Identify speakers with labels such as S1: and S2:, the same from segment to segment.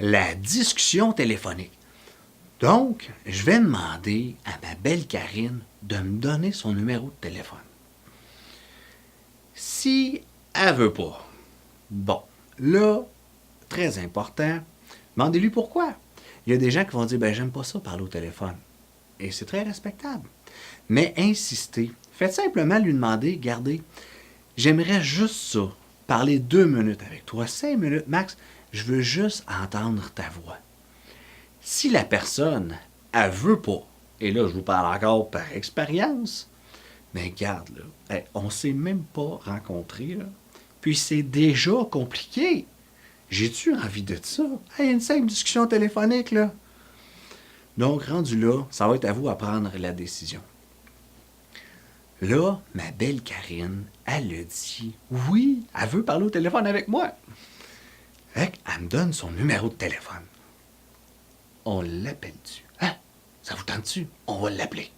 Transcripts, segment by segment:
S1: la discussion téléphonique. Donc, je vais demander à ma belle Karine de me donner son numéro de téléphone. Si elle veut pas, bon, là, très important, demandez-lui pourquoi. Il y a des gens qui vont dire, j'aime pas ça parler au téléphone. Et c'est très respectable. Mais insistez. Faites simplement lui demander, regardez, j'aimerais juste ça, parler 2 minutes avec toi, 5 minutes max, je veux juste entendre ta voix. Si la personne, elle veut pas, et là, je vous parle encore par expérience, mais regarde, là, on s'est même pas rencontrés, là, puis c'est déjà compliqué. J'ai-tu envie de ça? Une simple discussion téléphonique, là. Donc, rendu là, ça va être à vous à prendre la décision. Là, ma belle Karine, elle a dit, oui, elle veut parler au téléphone avec moi. Fait qu'elle me donne son numéro de téléphone. On l'appelle-tu? Hein? Ça vous tente-tu? On va l'appeler.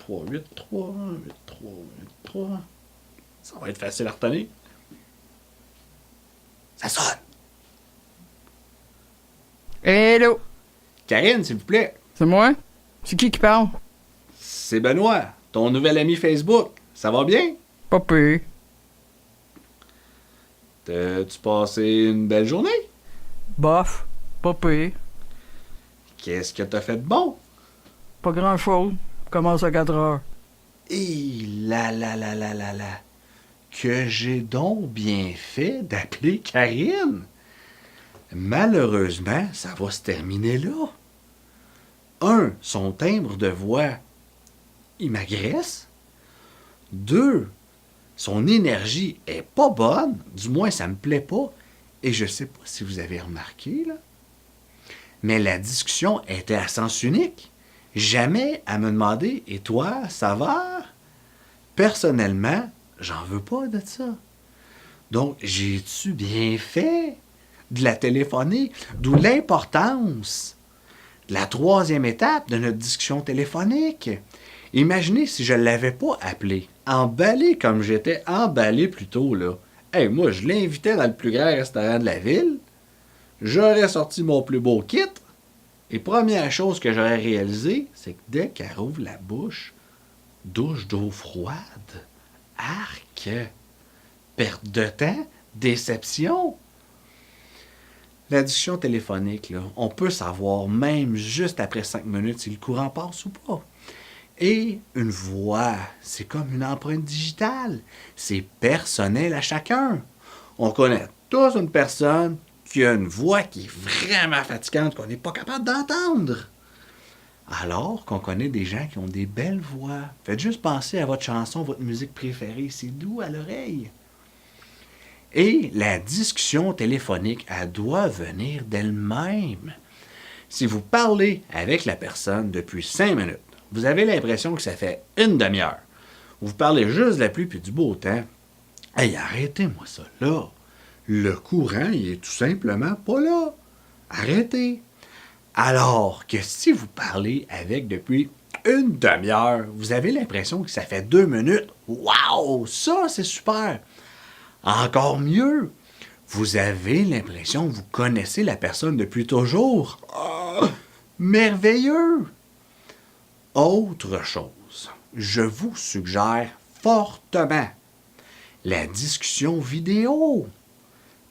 S1: 514-383-8383. Ça va être facile à retenir. Ça sonne.
S2: Hello!
S1: Karine, s'il vous plaît.
S2: C'est moi? C'est qui parle?
S1: C'est Benoît, ton nouvel ami Facebook. Ça va bien?
S2: Pas pire.
S1: T'as-tu passé une belle journée?
S2: Bof. Pas pire.
S1: Qu'est-ce que t'as fait de bon?
S2: Pas grand-chose. Commence à 4 heures.
S1: Et là. Que j'ai donc bien fait d'appeler Karine. Malheureusement, ça va se terminer là. 1, son timbre de voix, il m'agresse. 2, son énergie est pas bonne, du moins ça me plaît pas. Et je sais pas si vous avez remarqué, là, mais la discussion était à sens unique. Jamais à me demander, et toi, ça va? Personnellement, j'en veux pas de ça. Donc, j'ai-tu bien fait de la téléphoner? D'où l'importance de la 3e étape de notre discussion téléphonique. Imaginez si je ne l'avais pas appelé, emballé comme j'étais emballé plus tôt, là. Moi, je l'invitais dans le plus grand restaurant de la ville. J'aurais sorti mon plus beau kit. Et première chose que j'aurais réalisé, c'est que dès qu'elle ouvre la bouche, douche d'eau froide. Arc! Perte de temps? Déception? La discussion téléphonique, là, on peut savoir même juste après 5 minutes si le courant passe ou pas. Et une voix, c'est comme une empreinte digitale. C'est personnel à chacun. On connaît tous une personne qui a une voix qui est vraiment fatigante, qu'on n'est pas capable d'entendre. Alors qu'on connaît des gens qui ont des belles voix. Faites juste penser à votre chanson, votre musique préférée. C'est doux à l'oreille. Et la discussion téléphonique, elle doit venir d'elle-même. Si vous parlez avec la personne depuis 5 minutes, vous avez l'impression que ça fait une demi-heure. Vous parlez juste de la pluie puis du beau temps. Arrêtez-moi ça là. Le courant, il est tout simplement pas là. Arrêtez. Alors que si vous parlez avec depuis une demi-heure, vous avez l'impression que ça fait 2 minutes. Waouh! Ça, c'est super! Encore mieux, vous avez l'impression que vous connaissez la personne depuis toujours. Oh, merveilleux! Autre chose, je vous suggère fortement la discussion vidéo.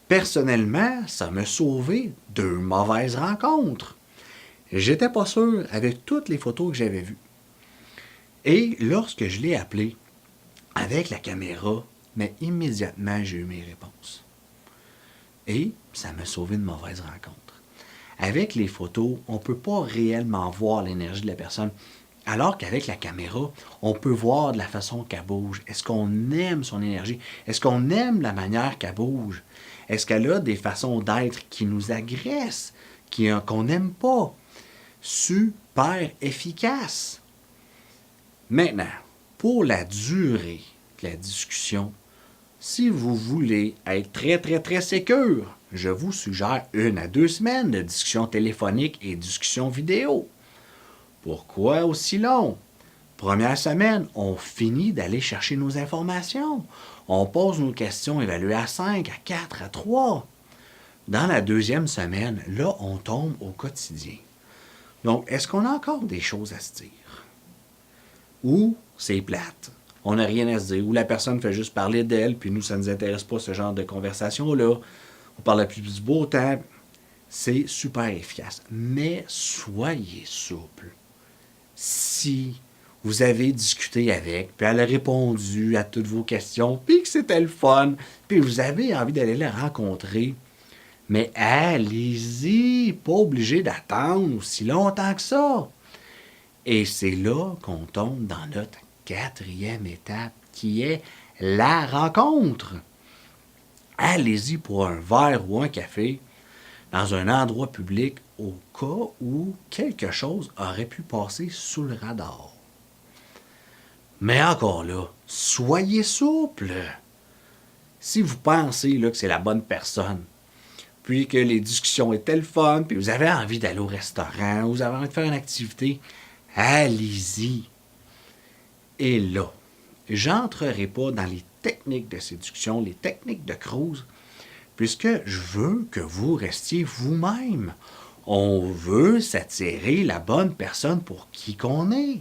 S1: Personnellement, ça m'a sauvé 2 mauvaises rencontres. J'étais pas sûr avec toutes les photos que j'avais vues. Et lorsque je l'ai appelé avec la caméra, mais immédiatement, j'ai eu mes réponses. Et ça m'a sauvé de mauvaises rencontres. Avec les photos, on ne peut pas réellement voir l'énergie de la personne. Alors qu'avec la caméra, on peut voir de la façon qu'elle bouge. Est-ce qu'on aime son énergie? Est-ce qu'on aime la manière qu'elle bouge? Est-ce qu'elle a des façons d'être qui nous agressent, qu'on n'aime pas? Super efficace. Maintenant, pour la durée de la discussion, si vous voulez être très, très, très sécure, je vous suggère 1 à 2 semaines de discussion téléphonique et discussion vidéo. Pourquoi aussi long? Première semaine, on finit d'aller chercher nos informations. On pose nos questions évaluées à 5, à 4, à 3. Dans la deuxième semaine, là, on tombe au quotidien. Donc, est-ce qu'on a encore des choses à se dire? Ou c'est plate, on n'a rien à se dire, ou la personne fait juste parler d'elle, puis nous, ça ne nous intéresse pas ce genre de conversation-là. On parle plus du beau temps. C'est super efficace. Mais soyez souple. Si vous avez discuté avec, puis elle a répondu à toutes vos questions, puis que c'était le fun, puis vous avez envie d'aller la rencontrer, mais allez-y, pas obligé d'attendre aussi longtemps que ça. Et c'est là qu'on tombe dans notre 4e étape, qui est la rencontre. Allez-y pour un verre ou un café dans un endroit public au cas où quelque chose aurait pu passer sous le radar. Mais encore là, soyez souple. Si vous pensez là, que c'est la bonne personne, puis que les discussions étaient le fun, puis vous avez envie d'aller au restaurant, ou vous avez envie de faire une activité, allez-y. Et là, j'entrerai pas dans les techniques de séduction, les techniques de cruise, puisque je veux que vous restiez vous-même. On veut s'attirer la bonne personne pour qui qu'on est.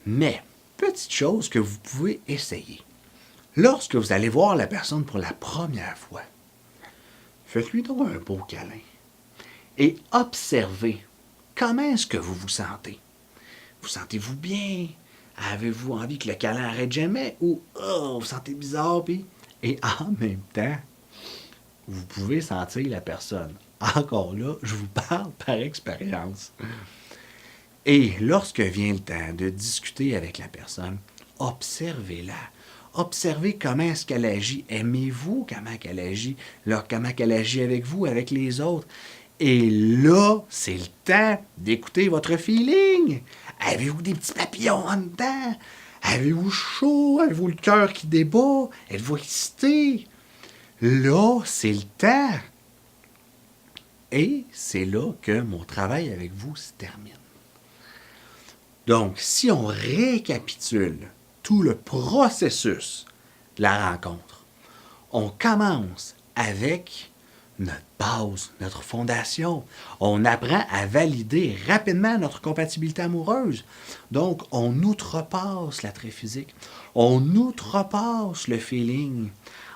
S1: Mais, petite chose que vous pouvez essayer. Lorsque vous allez voir la personne pour la première fois, faites-lui donc un beau câlin et observez comment est-ce que vous vous sentez. Vous sentez-vous bien? Avez-vous envie que le câlin arrête jamais? Ou vous sentez bizarre? Et en même temps, vous pouvez sentir la personne. Encore là, je vous parle par expérience. Et lorsque vient le temps de discuter avec la personne, observez-la. Observez comment est-ce qu'elle agit. Aimez-vous comment elle agit, comment elle agit avec vous, avec les autres. Et là, c'est le temps d'écouter votre feeling. Avez-vous des petits papillons en dedans? Avez-vous chaud? Avez-vous le cœur qui débat? Êtes-vous excité? Là, c'est le temps. Et c'est là que mon travail avec vous se termine. Donc, si on récapitule tout le processus de la rencontre, on commence avec notre base, notre fondation. On apprend à valider rapidement notre compatibilité amoureuse. Donc, on outrepasse l'attrait physique. On outrepasse le feeling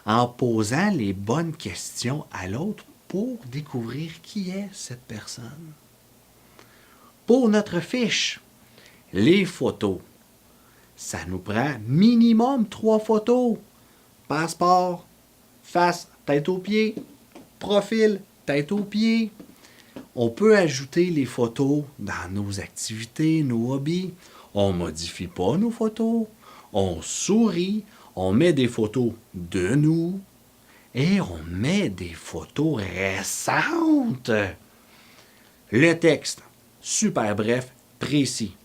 S1: en posant les bonnes questions à l'autre pour découvrir qui est cette personne. Pour notre fiche, les photos. Ça nous prend minimum 3 photos. Passeport, face, tête aux pieds, profil, tête aux pieds. On peut ajouter les photos dans nos activités, nos hobbies. On ne modifie pas nos photos. On sourit. On met des photos de nous. Et on met des photos récentes. Le texte, super bref, précis.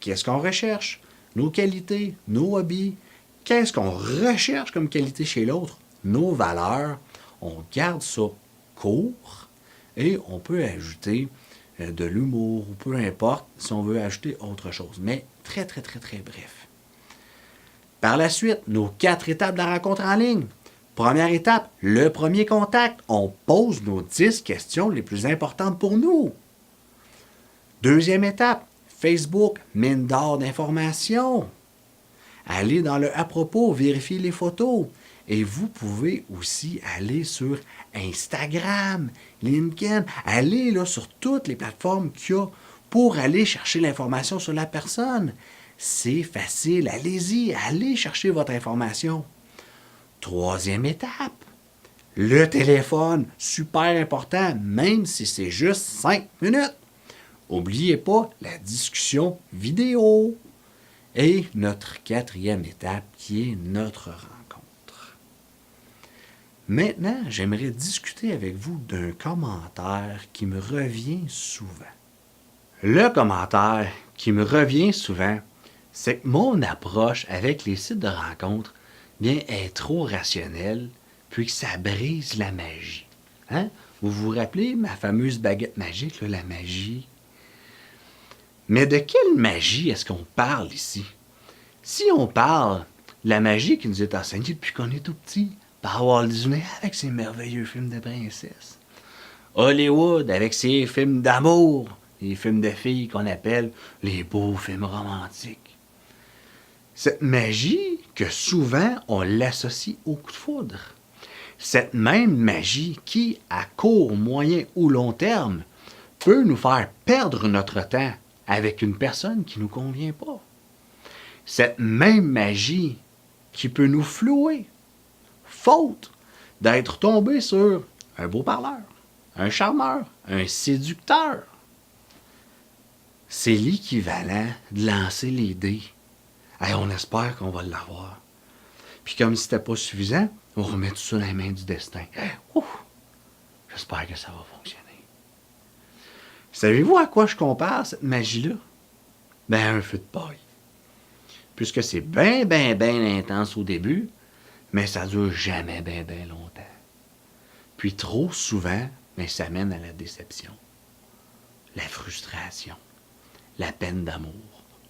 S1: Qu'est-ce qu'on recherche? Nos qualités, nos hobbies. Qu'est-ce qu'on recherche comme qualité chez l'autre? Nos valeurs. On garde ça court et on peut ajouter de l'humour ou peu importe si on veut ajouter autre chose. Mais très, très, très, très bref. Par la suite, nos 4 étapes de la rencontre en ligne. Première étape, le premier contact. On pose nos 10 questions les plus importantes pour nous. Deuxième étape, Facebook, mine d'or d'informations. Allez dans le à propos, vérifiez les photos. Et vous pouvez aussi aller sur Instagram, LinkedIn, aller là, sur toutes les plateformes qu'il y a pour aller chercher l'information sur la personne. C'est facile, allez-y, allez chercher votre information. Troisième étape, le téléphone, super important, même si c'est juste 5 minutes. N'oubliez pas la discussion vidéo. Et notre 4e étape qui est notre rencontre. Maintenant, j'aimerais discuter avec vous d'un commentaire qui me revient souvent. Le commentaire qui me revient souvent, c'est que mon approche avec les sites de rencontres est trop rationnelle, puis que ça brise la magie. Hein? Vous vous rappelez ma fameuse baguette magique, là, la magie? Mais de quelle magie est-ce qu'on parle ici? Si on parle La magie qui nous est enseignée depuis qu'on est tout petit par Walt Disney avec ses merveilleux films de princesses. Hollywood avec ses films d'amour, les films de filles qu'on appelle les beaux films romantiques. Cette magie que souvent on l'associe au coup de foudre. Cette même magie qui, à court, moyen ou long terme, peut nous faire perdre notre temps avec une personne qui ne nous convient pas. Cette même magie qui peut nous flouer, faute d'être tombé sur un beau parleur, un charmeur, un séducteur. C'est l'équivalent de lancer les dés. Hey, on espère qu'on va l'avoir. Puis comme si c'était pas suffisant, on remet tout ça dans les mains du destin. Ouf, j'espère que ça va fonctionner. Savez-vous à quoi je compare cette magie-là? Ben, un feu de paille. Puisque c'est bien intense au début, mais ça dure jamais bien longtemps. Puis trop souvent, mais ça mène à la déception, la frustration, la peine d'amour,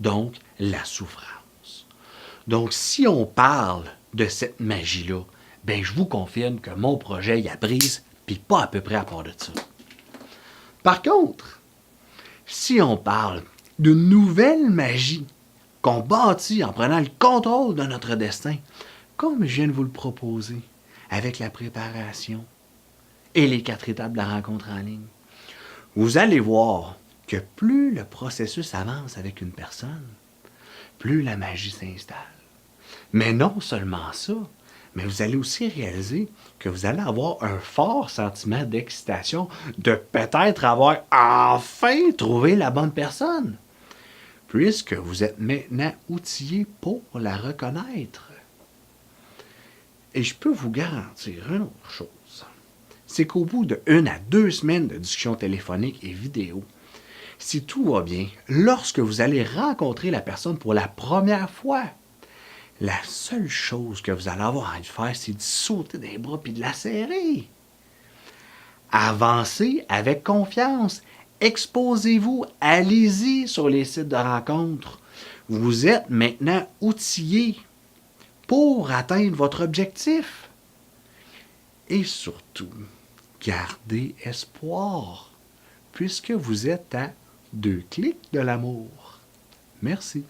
S1: donc la souffrance. Donc si on parle de cette magie-là, ben je vous confirme que mon projet y a prise, puis pas à peu près à part de ça. Par contre, si on parle d'une nouvelle magie qu'on bâtit en prenant le contrôle de notre destin, comme je viens de vous le proposer, avec la préparation et les 4 étapes de la rencontre en ligne, vous allez voir que plus le processus avance avec une personne, plus la magie s'installe. Mais non seulement ça, mais vous allez aussi réaliser que vous allez avoir un fort sentiment d'excitation de peut-être avoir enfin trouvé la bonne personne, puisque vous êtes maintenant outillé pour la reconnaître. Et je peux vous garantir une autre chose, c'est qu'au bout de 1 à 2 semaines de discussion téléphonique et vidéo, si tout va bien, lorsque vous allez rencontrer la personne pour la première fois, la seule chose que vous allez avoir envie de faire, c'est de sauter des bras et de la serrer. Avancez avec confiance. Exposez-vous. Allez-y sur les sites de rencontres. Vous êtes maintenant outillé pour atteindre votre objectif. Et surtout, gardez espoir, puisque vous êtes à 2 clics de l'amour. Merci.